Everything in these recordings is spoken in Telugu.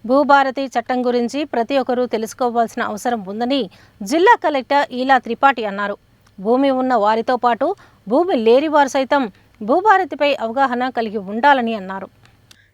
భూభారతి చట్టం గురించి ప్రతి ఒక్కరూ తెలుసుకోవాల్సిన అవసరం ఉందని జిల్లా కలెక్టర్ ఈలా త్రిపాఠి అన్నారు. భూమి ఉన్న వారితో పాటు భూమి లేని వారు సైతం భూభారతిపై అవగాహన కలిగి ఉండాలని అన్నారు.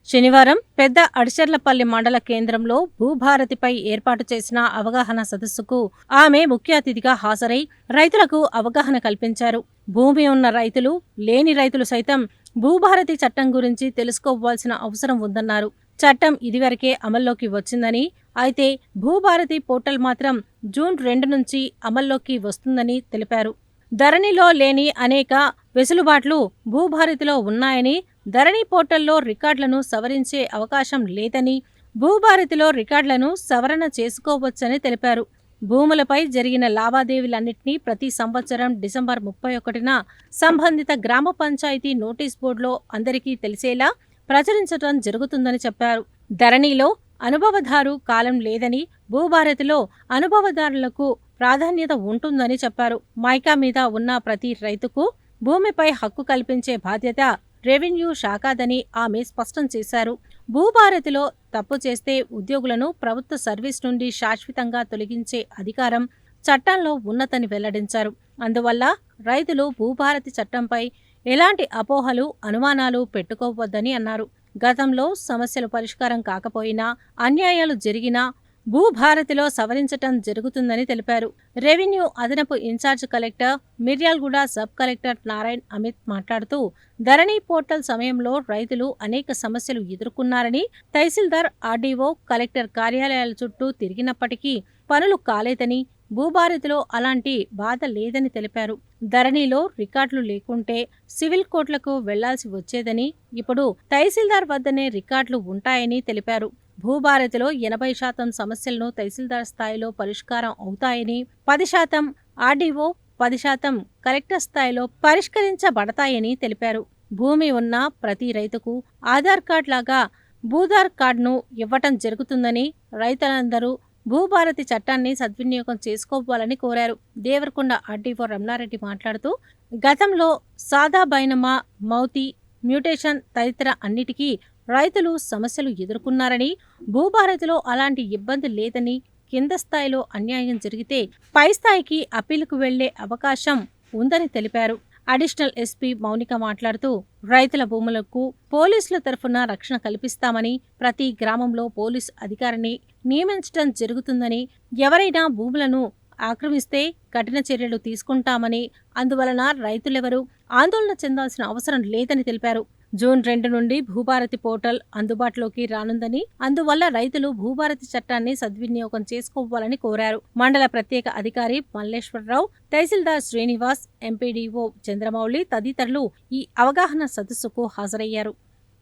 శనివారం పెద్ద అడిశర్లపల్లి మండల కేంద్రంలో భూభారతిపై ఏర్పాటు చేసిన అవగాహన సదస్సుకు ఆమె ముఖ్య అతిథిగా హాజరై రైతులకు అవగాహన కల్పించారు. భూమి ఉన్న రైతులు, లేని రైతులు సైతం భూభారతి చట్టం గురించి తెలుసుకోవాల్సిన అవసరం ఉందన్నారు. చట్టం ఇదివరకే అమల్లోకి వచ్చిందని, అయితే భూభారతి పోర్టల్ మాత్రం జూన్ 2 నుంచి అమల్లోకి వస్తుందని తెలిపారు. ధరణిలో లేని అనేక వెసులుబాట్లు భూభారతిలో ఉన్నాయని, ధరణి పోర్టల్లో రికార్డులను సవరించే అవకాశం లేదని, భూభారతిలో రికార్డులను సవరణ చేసుకోవచ్చని తెలిపారు. భూములపై జరిగిన లావాదేవీలన్నింటినీ ప్రతి సంవత్సరం డిసెంబర్ 31న సంబంధిత గ్రామ పంచాయతీ నోటీస్ బోర్డులో అందరికీ తెలిసేలా ప్రచురించడం జరుగుతుందని చెప్పారు. ధరణిలో అనుభవదారు కాలం లేదని, భూభారతిలో అనుభవదారులకు ప్రాధాన్యత ఉంటుందని చెప్పారు. మైకా మీద ఉన్న ప్రతి రైతుకు భూమిపై హక్కు కల్పించే బాధ్యత రెవెన్యూ శాఖదని ఆమె స్పష్టం చేశారు. భూభారతిలో తప్పు చేస్తే ఉద్యోగులను ప్రభుత్వ సర్వీస్ నుండి శాశ్వతంగా తొలగించే అధికారం చట్టంలో ఉన్నదని వెల్లడించారు. అందువల్ల రైతులు భూభారతి చట్టంపై ఎలాంటి అపోహలు, అనుమానాలు పెట్టుకోవద్దని అన్నారు. గతంలో సమస్యలు పరిష్కారం కాకపోయినా, అన్యాయాలు జరిగినా భూభారతిలో సవరించటం జరుగుతుందని తెలిపారు. రెవెన్యూ అదనపు incharge collector Miryalaguda sub collector Narayan Amit మాట్లాడుతూ, ధరణి పోర్టల్ సమయంలో రైతులు అనేక సమస్యలు ఎదుర్కొన్నారని, తహసీల్దార్, ఆర్డీఓ, కలెక్టర్ కార్యాలయాల చుట్టూ తిరిగినప్పటికీ పనులు కాలేదని, భూభారతిలో అలాంటి బాధ లేదని తెలిపారు. ధరణిలో రికార్డులు లేకుంటే సివిల్ కోర్టులకు వెళ్లాల్సి వచ్చేదని, ఇప్పుడు తహసీల్దార్ వద్దనే రికార్డులు ఉంటాయని తెలిపారు. భూభారతిలో 80% సమస్యలను తహసీల్దార్ స్థాయిలో పరిష్కారం అవుతాయని, 10% ఆర్డీఓ, 10% కలెక్టర్ స్థాయిలో పరిష్కరించబడతాయని తెలిపారు. భూమి ఉన్న ప్రతి రైతుకు ఆధార్ కార్డు లాగా భూధార్ కార్డును ఇవ్వటం జరుగుతుందని, రైతులందరూ భూభారతి చట్టాన్ని సద్వినియోగం చేసుకోవాలని కోరారు. దేవరకొండ ఆర్డీఓ రమణారెడ్డి మాట్లాడుతూ, గతంలో సాదా బైనమా, మౌతి, మ్యూటేషన్ తదితర అన్నిటికీ రైతులు సమస్యలు ఎదుర్కొన్నారని, భూభారతిలో అలాంటి ఇబ్బంది లేదని, కింద స్థాయిలో అన్యాయం జరిగితే పై స్థాయికి అప్పీలుకు వెళ్లే అవకాశం ఉందని తెలిపారు. అడిషనల్ ఎస్పీ మౌనిక మాట్లాడుతూ, రైతుల భూములకు పోలీసుల తరఫున రక్షణ కల్పిస్తామని, ప్రతి గ్రామంలో పోలీసు అధికారిని నియమించడం జరుగుతుందని, ఎవరైనా భూములను ఆక్రమిస్తే కఠిన చర్యలు తీసుకుంటామని, అందువలన రైతులెవరూ ఆందోళన చెందాల్సిన అవసరం లేదని తెలిపారు. జూన్ 2 నుండి భూభారతి పోర్టల్ అందుబాటులోకి రానుందని, అందువల్ల రైతులు భూభారతి చట్టాన్ని సద్వినియోగం చేసుకోవాలని కోరారు. మండల ప్రత్యేక అధికారి మల్లేశ్వరరావు, తహసీల్దార్ శ్రీనివాస్, ఎంపీడీఓ చంద్రమౌళి తదితరులు ఈ అవగాహన సదస్సుకు హాజరయ్యారు.